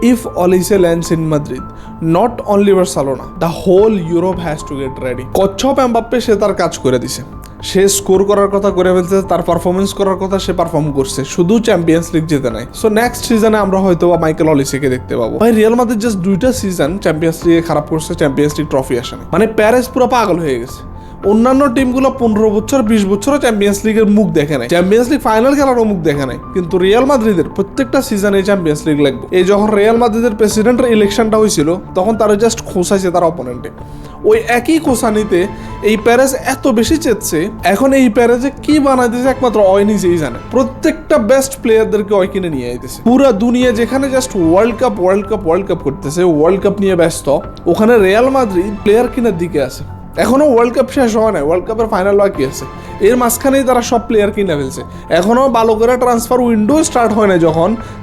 If Olise lands in Madrid, not only Barcelona, the whole Europe has to get ready. কচ্ছপ Mbappe সে তার কাজ করে দিছে, সে score করার কথা করে ফেলছে, তার পারফরমেন্স করার কথা সে পারফর্ম করছে, শুধু চ্যাম্পিয়ন্স লিগ জেতে নাই। সো নেক্সট সিজনে আমরা হয়তো মাইকেল অলিসেকে দেখতে পাবো। ভাই রিয়াল মাদ্রিদ জাস্ট 2টা সিজন চ্যাম্পিয়ন্স লিগে খারাপ করছে, চ্যাম্পিয়ন্স লিগ ট্রফি আসে না। মানে প্যারিস পুরো পাগল হয়ে গেছে। অন্যান্য টিমগুলো 15 বছর 20 বছরও চ্যাম্পিয়ন্স লিগের মুখ দেখে নাই, চ্যাম্পিয়ন্স লিগ ফাইনাল খেলারও মুখ দেখে নাই, কিন্তু রিয়াল মাদ্রিদের প্রত্যেকটা সিজনে চ্যাম্পিয়ন্স লিগ লাগবে। এই যখন রিয়াল মাদ্রিদের প্রেসিডেন্টের ইলেকশনটা হয়েছিল তখন তারা জাস্ট খোঁচাইছে তার অপোনেন্টে, ওই একই খোঁচানিতে এই প্যারেজ এত বেশি চেতছে। এখন এই প্যারেজে কি বানাই দিয়েছে একমাত্র অয় নিজেই জানে। প্রত্যেকটা বেস্ট প্লেয়ারদেরকে অয় কিনে নিয়ে আইতেছে। পুরা দুনিয়া যেখানে জাস্ট ওয়ার্ল্ড কাপ করতেছে, ওয়ার্ল্ড কাপ নিয়ে ব্যস্ত, ওখানে রিয়াল মাদ্রিদ প্লেয়ার কেনার দিকে আছে। এখনো ওয়ার্ল্ড কাপ শেষ হওয়া নাই, ওয়ার্ল্ড কাপের ফাইনাল বাকি আছে। এর মাঝখানেই তারা সব প্লেয়ার কিনে ফেলছে। এখনো ভালো করে ট্রান্সফার উইন্ডো স্টার্ট হয় না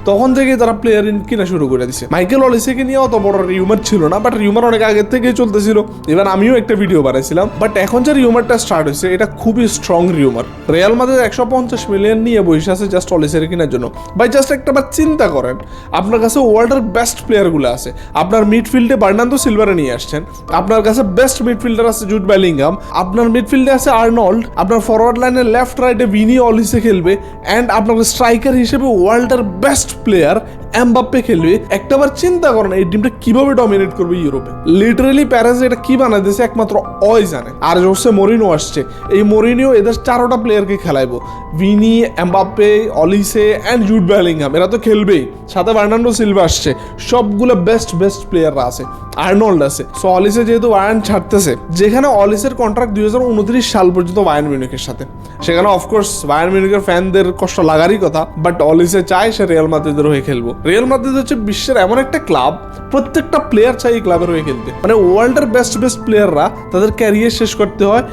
তখন থেকেই তারা প্লেয়ার কিনা শুরু করে দিছে। মাইকেল অলিসেকে নিয়ে অত বড় রিউমার ছিল না, বাট রিউমার অনেক আগের থেকেই চলতেছিল। এবার আমিও একটা ভিডিও বানাইছিলাম, বাট এখন যে রিউমারটা স্টার্ট হয়েছে এটা খুবই strong rumour. Real Madrid 150 million নিয়ে বসে আছে জাস্ট অলিসের কেনার জন্য। ভাই জাস্ট একটা বার চিন্তা করেন, আপনার কাছে ওয়ার্ল্ডের বেস্ট প্লেয়ারগুলো আছে, আপনার মিডফিল্ডে বার্নার্ডো সিলভারে নিয়ে আসছেন, আপনার কাছে বেস্ট মিডফিল্ডার আছে জুড বেলিংহাম, আপনার মিডফিল্ডে আছে আর্নল্ড, আপনার ফরওয়ার্ড লাইনে লেফট রাইটে ভিনি অলিসে খেলবে, অ্যান্ড আপনার স্ট্রাইকার হিসেবে ওয়ার্ল্ডের বেস্ট প্লেয়ার এমবাপ্পে খেলবে। একটাবার চিন্তা করেন এই টিমটা কিভাবে ডমিনেট করবে ইউরোপে। লিটারেলি প্যারিস এটা কি বানাই দিয়েছে একমাত্র অয় জানে। আর জোসে মরিনো আসছে, এই মরিনিও এদের 4টা প্লেয়ারকে খেলাইবো, Vini, Mbappe, Olise and Jude Bellingham, এরা তো খেলবেই, সাথে বার্নার্ডো সিলভা আসছে, সবগুলো বেস্ট প্লেয়াররা আছে, আর্নল্ড আছে। সো অলিসে যেহেতু বায়ার্ন ছাড়তেছে, যেখানে অলিসের কন্ট্রাক্ট 2029 সাল পর্যন্ত বায়ার্ন মিউনিখের সাথে, সেখানে অফকোর্স বায়ার্ন মিউনিখের ফ্যানদের কষ্ট লাগারই কথা, বাট অলিসে চায় সে রিয়াল মাদ্রিদের হয়ে খেলবো। রিয়াল মাদ্রিদ হচ্ছে বিশ্বের এমন একটা ক্লাব, প্রত্যেকটা প্লেয়ার চাই এই ক্লাবের হয়ে খেলতে। মানে ওয়ার্ল্ডের বেস্ট প্লেয়াররা তাদের ক্যারিয়ার শেষ করতে হয়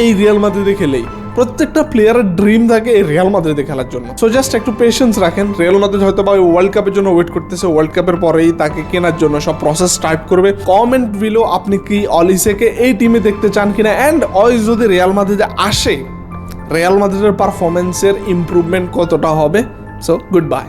এই রিয়াল মাদ্রিদে খেলেই। প্রত্যেকটা প্লেয়ারের ড্রিম থাকে এই রিয়াল মাদ্রিদে খেলার জন্য। সো জাস্ট একটু পেশেন্স রাখেন। রিয়াল মাদ্রিদ হয়তো বা ওয়ার্ল্ড কাপের জন্য ওয়েট করতেছে, ওয়ার্ল্ড কাপের পরেই তাকে কেনার জন্য সব প্রসেস স্টার্ট করবে। কমেন্ট বিলো আপনি কি অলিসেকে এই টিমে দেখতে চান কিনা, অ্যান্ড অয় যদি রিয়াল মাদ্রিদে আসে, রিয়াল মাদ্রিদের পারফরমেন্সের ইমপ্রুভমেন্ট কতটা হবে। So good bye.